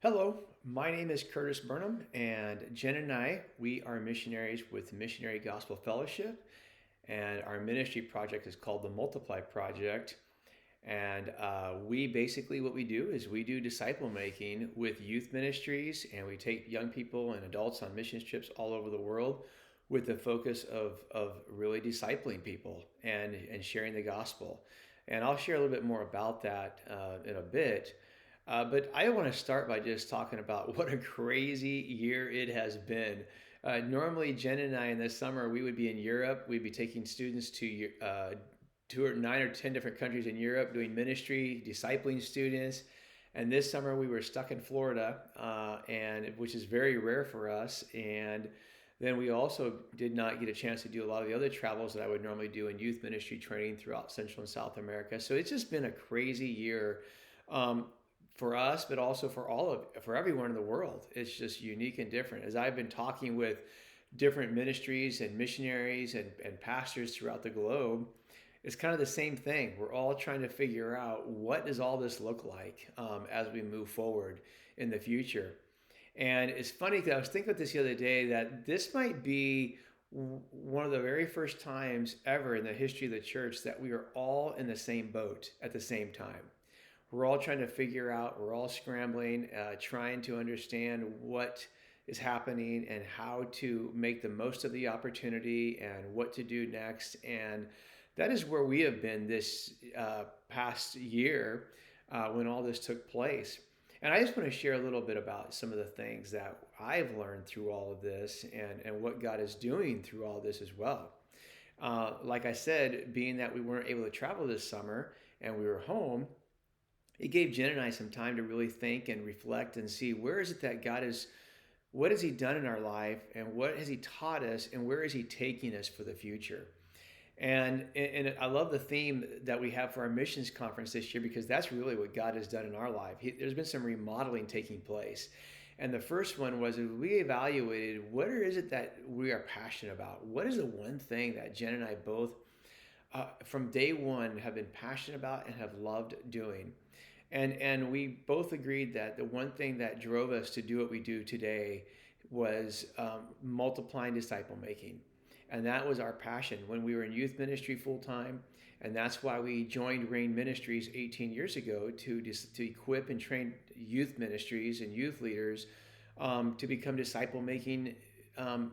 Hello, my name is Curtis Burnam, and Jen and we are missionaries with Missionary Gospel Fellowship, and our ministry project is called the Multiply Project. And we basically, what we do is we do disciple making with youth ministries, and we take young people and adults on mission trips all over the world with the focus of really discipling people and sharing the gospel. And I'll share a little bit more about that in a bit. But I want to start by just talking about what a crazy year it has been. Normally, Jen and I in the summer, we would be in Europe. We'd be taking students to two or 9 or 10 different countries in Europe doing ministry, discipling students. And this summer, we were stuck in Florida, and which is very rare for us. And then we also did not get a chance to do a lot of the other travels that I would normally do in youth ministry training throughout Central and South America. So it's just been a crazy year. Um, for us, but also for everyone in the world. It's just unique and different. As I've been talking with different ministries and missionaries and pastors throughout the globe, it's kind of the same thing. We're all trying to figure out what does all this look like as we move forward in the future. And it's funny because I was thinking about this the other day that this might be one of the very first times ever in the history of the church that we are all in the same boat at the same time. We're all trying to figure out, we're all scrambling, trying to understand what is happening and how to make the most of the opportunity and what to do next. And that is where we have been this past year when all this took place. And I just want to share a little bit about some of the things that I've learned through all of this and what God is doing through all this as well. Like I said, being that we weren't able to travel this summer and we were home, it gave Jen and I some time to really think and reflect and see where is it that God is, what has He done in our life, and what has He taught us, and where is He taking us for the future. And I love the theme that we have for our missions conference this year because that's really what God has done in our life. There's been some remodeling taking place. And the first one was we evaluated what is it that we are passionate about? What is the one thing that Jen and I both, from day one, have been passionate about and have loved doing? And we both agreed that the one thing that drove us to do what we do today was multiplying disciple making. And that was our passion when we were in youth ministry full time. And that's why we joined Rain Ministries 18 years ago to equip and train youth ministries and youth leaders to become disciple making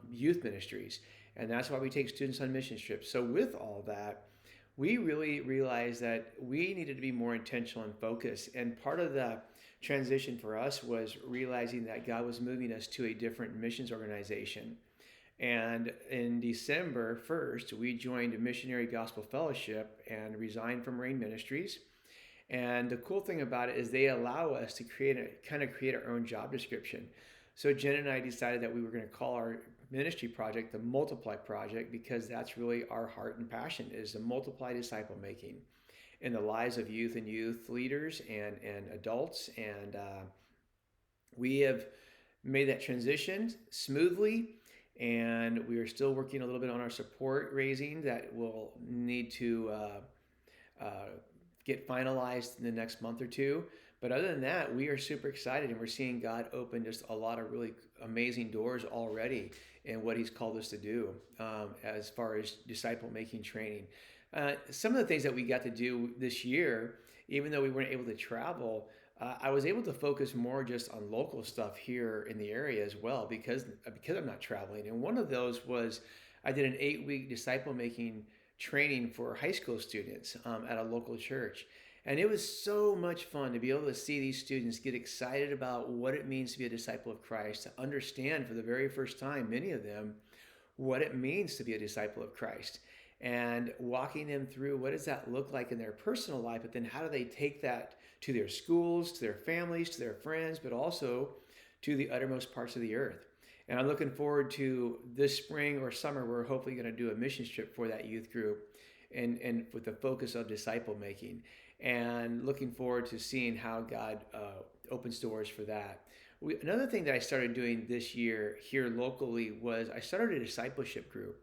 youth ministries. And that's why we take students on mission trips. So, with all that, we really realized that we needed to be more intentional and focused. And part of the transition for us was realizing that God was moving us to a different missions organization. And in December 1st, we joined Missionary Gospel Fellowship and resigned from Rain Ministries. And the cool thing about it is they allow us to create our own job description. So Jen and I decided that we were going to call our ministry project the Multiply Project because that's really our heart and passion is to multiply disciple making in the lives of youth and youth leaders and adults. And we have made that transition smoothly. And we are still working a little bit on our support raising that will need to get finalized in the next month or two. But other than that, we are super excited and we're seeing God open just a lot of really amazing doors already in what He's called us to do as far as disciple making training. Some of the things that we got to do this year, even though we weren't able to travel, I was able to focus more just on local stuff here in the area as well because I'm not traveling. And one of those was I did an 8-week disciple making training for high school students at a local church. And it was so much fun to be able to see these students get excited about what it means to be a disciple of Christ, to understand for the very first time, many of them, what it means to be a disciple of Christ and walking them through what does that look like in their personal life, but then how do they take that to their schools, to their families, to their friends, but also to the uttermost parts of the earth. And I'm looking forward to this spring or summer, we're hopefully going to do a mission trip for that youth group and with the focus of disciple making and looking forward to seeing how God opens doors for that. Another thing that I started doing this year here locally was I started a discipleship group.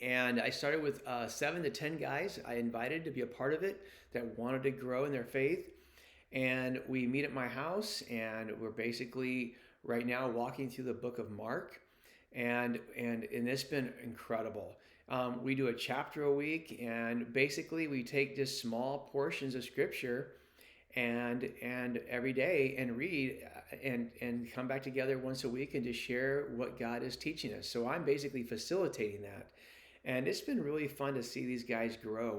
And I started with 7 to 10 guys I invited to be a part of it that wanted to grow in their faith. and we meet at my house, and we're basically right now walking through the book of Mark, and it's been incredible. We do a chapter a week, and basically we take just small portions of scripture and every day and read and come back together once a week and just share what God is teaching us. So I'm basically facilitating that. And it's been really fun to see these guys grow.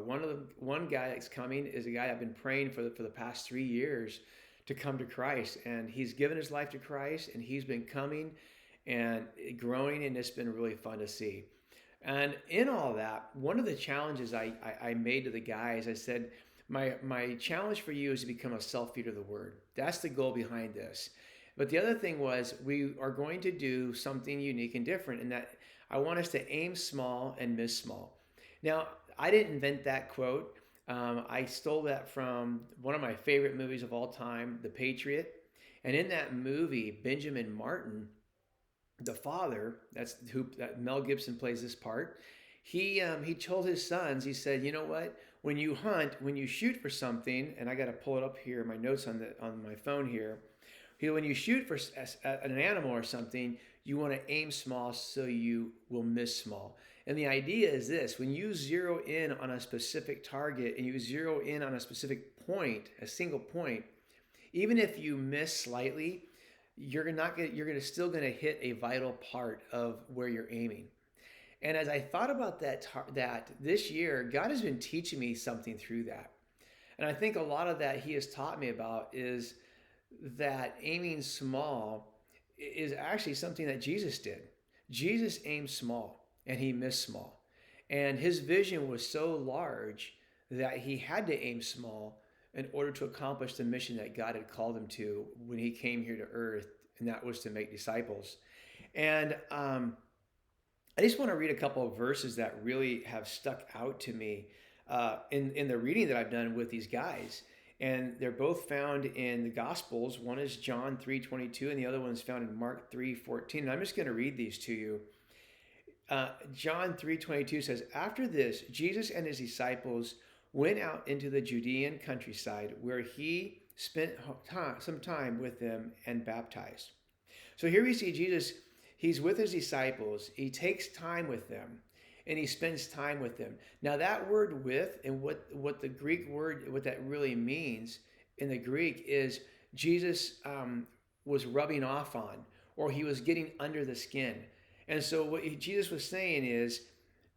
One guy that's coming is a guy I've been praying for the past 3 years to come to Christ, and he's given his life to Christ, and he's been coming and growing, and it's been really fun to see. And in all that, one of the challenges I made to the guys, I said, my challenge for you is to become a self-feeder of the word. That's the goal behind this. But the other thing was we are going to do something unique and different in that I want us to aim small and miss small. Now, I didn't invent that quote. I stole that from one of my favorite movies of all time, The Patriot. And in that movie, Benjamin Martin, the father, that Mel Gibson plays this part. He told his sons, he said, you know what? When you hunt, when you shoot for something, and I got to pull it up here, my notes on my phone here. When you shoot for an animal or something, you want to aim small so you will miss small. And the idea is this: when you zero in on a specific target and you zero in on a specific point, a single point, even if you miss slightly, you're still gonna hit a vital part of where you're aiming. And as I thought about that this year, God has been teaching me something through that. And I think a lot of that He has taught me about is that aiming small is actually something that Jesus did. Jesus aimed small and He missed small. And His vision was so large that He had to aim small in order to accomplish the mission that God had called Him to when He came here to earth, and that was to make disciples. And I just want to read a couple of verses that really have stuck out to me in the reading that I've done with these guys. And they're both found in the Gospels. One is John 3:22, and the other one is found in Mark 3:14. And I'm just going to read these to you. John 3:22 says, "After this, Jesus and His disciples went out into the Judean countryside, where He spent some time with them and baptized." So here we see Jesus. He's with His disciples. He takes time with them, and He spends time with them. Now that word "with" and what the Greek word, what that really means in the Greek is Jesus was rubbing off on, or He was getting under the skin. And so what Jesus was saying is,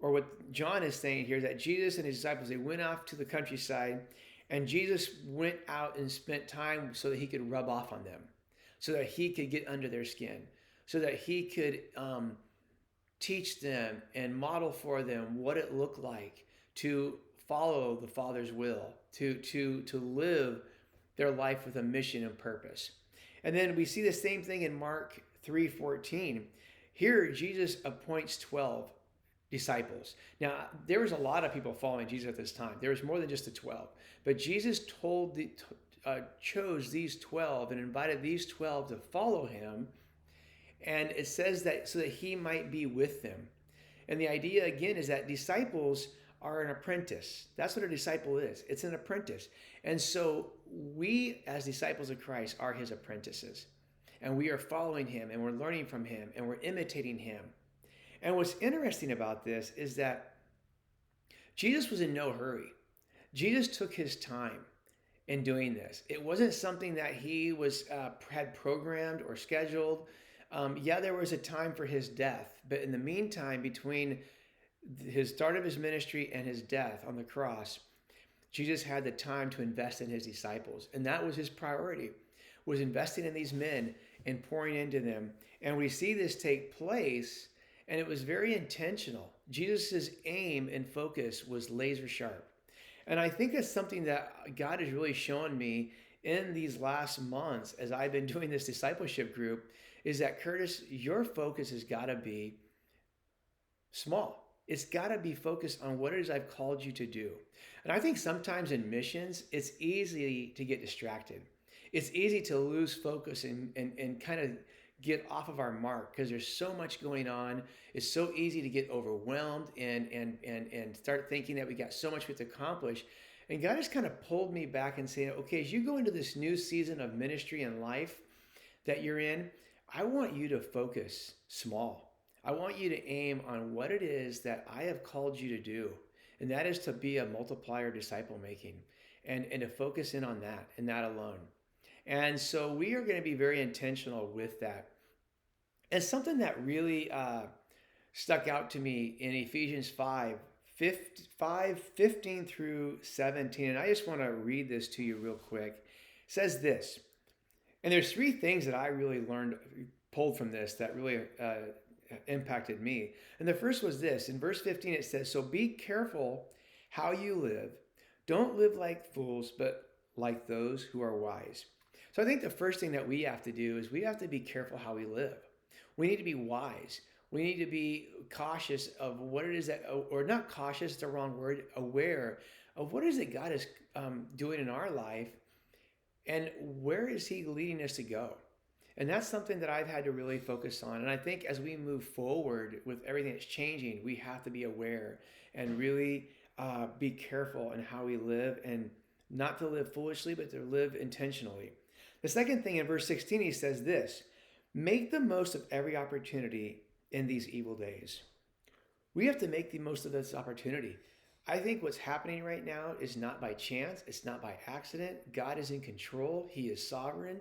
or what John is saying here, that Jesus and His disciples, they went off to the countryside, and Jesus went out and spent time so that He could rub off on them, so that He could get under their skin, so that He could teach them and model for them what it looked like to follow the Father's will, to live their life with a mission and purpose. And then we see the same thing in Mark 3:14. Here, Jesus appoints 12 disciples. Now, there was a lot of people following Jesus at this time. There was more than just the 12. But Jesus chose these 12 and invited these 12 to follow Him. And it says that so that He might be with them. And the idea, again, is that disciples are an apprentice. That's what a disciple is. It's an apprentice. And so we, as disciples of Christ, are His apprentices. And we are following Him, and we're learning from Him, and we're imitating Him. And what's interesting about this is that Jesus was in no hurry. Jesus took His time in doing this. It wasn't something that He had programmed or scheduled. There was a time for His death, but in the meantime, between His start of His ministry and His death on the cross, Jesus had the time to invest in His disciples. And that was His priority, was investing in these men and pouring into them. And we see this take place, and it was very intentional. Jesus' aim and focus was laser sharp. And I think that's something that God has really shown me in these last months as I've been doing this discipleship group, is that, Curtis, your focus has got to be small. It's got to be focused on what it is I've called you to do. And I think sometimes in missions, it's easy to get distracted. It's easy to lose focus and kind of get off of our mark because there's so much going on. It's so easy to get overwhelmed and start thinking that we got so much we have to accomplish. And God has kind of pulled me back and saying, okay, as you go into this new season of ministry and life that you're in, I want you to focus small. I want you to aim on what it is that I have called you to do. And that is to be a multiplier disciple making and to focus in on that and that alone. And so we are going to be very intentional with that. And something that really stuck out to me in Ephesians 15 through 17. And I just want to read this to you real quick. It says this, and there's three things that I really pulled from this that really impacted me. And the first was this. In verse 15, it says, so be careful how you live. Don't live like fools, but like those who are wise. So I think the first thing that we have to do is we have to be careful how we live. We need to be wise. We need to be cautious of what it is that, or not cautious, it's the wrong word, aware of what it is that God is doing in our life and where is he leading us to go. And that's something that I've had to really focus on. And I think as we move forward with everything that's changing, we have to be aware and really be careful in how we live, and not to live foolishly, but to live intentionally. The second thing in verse 16, he says this, make the most of every opportunity in these evil days. We have to make the most of this opportunity. I think what's happening right now is not by chance. It's not by accident. God is in control. He is sovereign.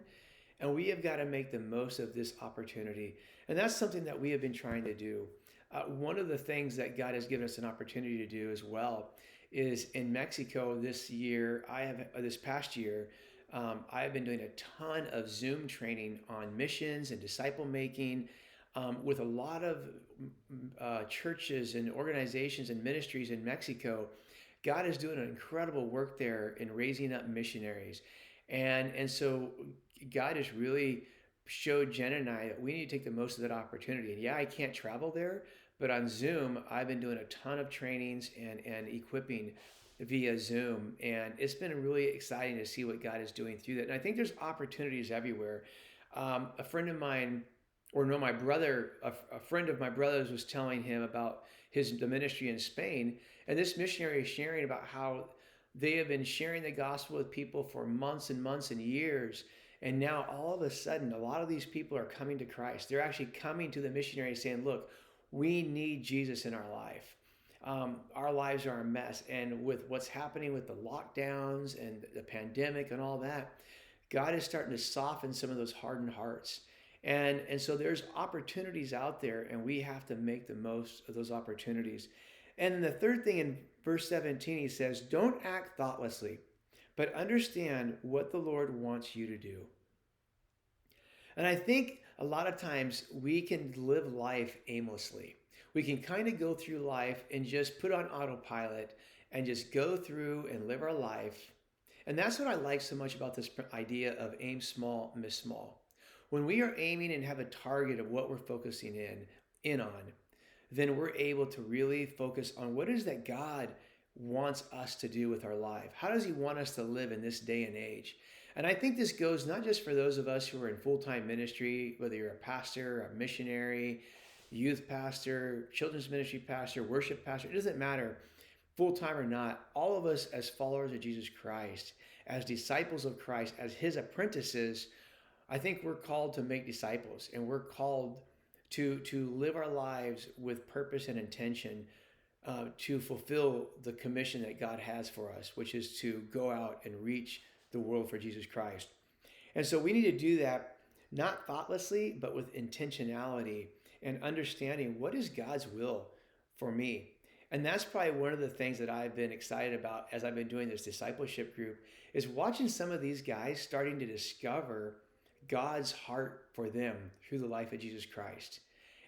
And we have got to make the most of this opportunity. And that's something that we have been trying to do. One of the things that God has given us an opportunity to do as well is in Mexico this past year, I've been doing a ton of Zoom training on missions and disciple making with a lot of churches and organizations and ministries in Mexico. God is doing an incredible work there in raising up missionaries. And so God has really showed Jen and I that we need to take the most of that opportunity. And yeah, I can't travel there, but on Zoom, I've been doing a ton of trainings and equipping via Zoom. And it's been really exciting to see what God is doing through that. And I think there's opportunities everywhere. A friend of mine, my brother, a friend of my brother's was telling him about the ministry in Spain. And this missionary is sharing about how they have been sharing the gospel with people for months and months and years. And now all of a sudden, a lot of these people are coming to Christ. They're actually coming to the missionary saying, look, we need Jesus in our life. Our lives are a mess. And with what's happening with the lockdowns and the pandemic and all that, God is starting to soften some of those hardened hearts. And so there's opportunities out there, and we have to make the most of those opportunities. And then the third thing in verse 17, he says, don't act thoughtlessly, but understand what the Lord wants you to do. And I think a lot of times we can live life aimlessly. We can kind of go through life and just put on autopilot and just go through and live our life. And that's what I like so much about this idea of aim small, miss small. When we are aiming and have a target of what we're focusing in on, then we're able to really focus on what it is that God wants us to do with our life. How does he want us to live in this day and age? And I think this goes not just for those of us who are in full-time ministry, whether you're a pastor, a missionary, youth pastor, children's ministry pastor, worship pastor, it doesn't matter, full-time or not, all of us as followers of Jesus Christ, as disciples of Christ, as his apprentices, I think we're called to make disciples, and we're called to live our lives with purpose and intention to fulfill the commission that God has for us, which is to go out and reach the world for Jesus Christ. And so we need to do that not thoughtlessly, but with intentionality and understanding what is God's will for me. And that's probably one of the things that I've been excited about as I've been doing this discipleship group, is watching some of these guys starting to discover God's heart for them through the life of Jesus Christ,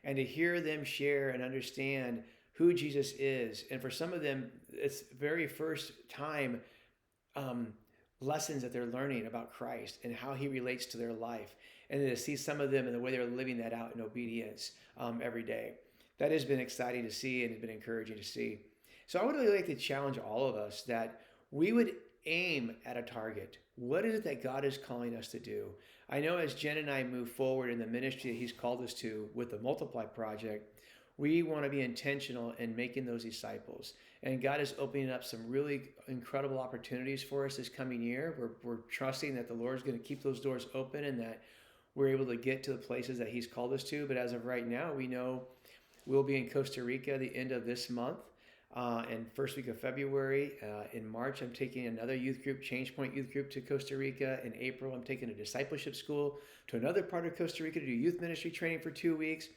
and to hear them share and understand who Jesus is. And for some of them, it's very first time lessons that they're learning about Christ and how he relates to their life, and then to see some of them and the way they're living that out in obedience every day. That has been exciting to see and has been encouraging to see. So I would really like to challenge all of us that we would aim at a target. What is it that God is calling us to do? I know as Jen and I move forward in the ministry that he's called us to with the Multiply Project, We want to be intentional in making those disciples. And God is opening up some really incredible opportunities for us this coming year. We're trusting that the Lord is going to keep those doors open and that we're able to get to the places that He's called us to. But as of right now, we know we'll be in Costa Rica the end of this month. And first week of February. In March, I'm taking another youth group, ChangePoint youth group, to Costa Rica. In April, I'm taking a discipleship school to another part of Costa Rica to do youth ministry training for 2 weeks.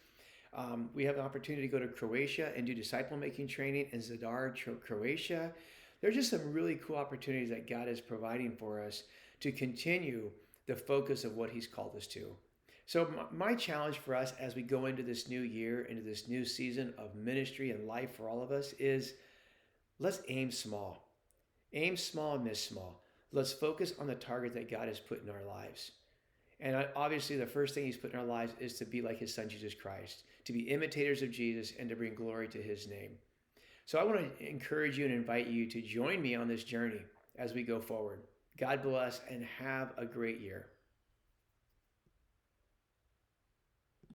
We have an opportunity to go to Croatia and do disciple making training in Zadar, Croatia. There are just some really cool opportunities that God is providing for us to continue the focus of what He's called us to. So my challenge for us as we go into this new year, into this new season of ministry and life for all of us is let's aim small. Aim small and miss small. Let's focus on the target that God has put in our lives. And obviously the first thing He's put in our lives is to be like His Son, Jesus Christ, to be imitators of Jesus and to bring glory to His name. So I want to encourage you and invite you to join me on this journey as we go forward. God bless and have a great year.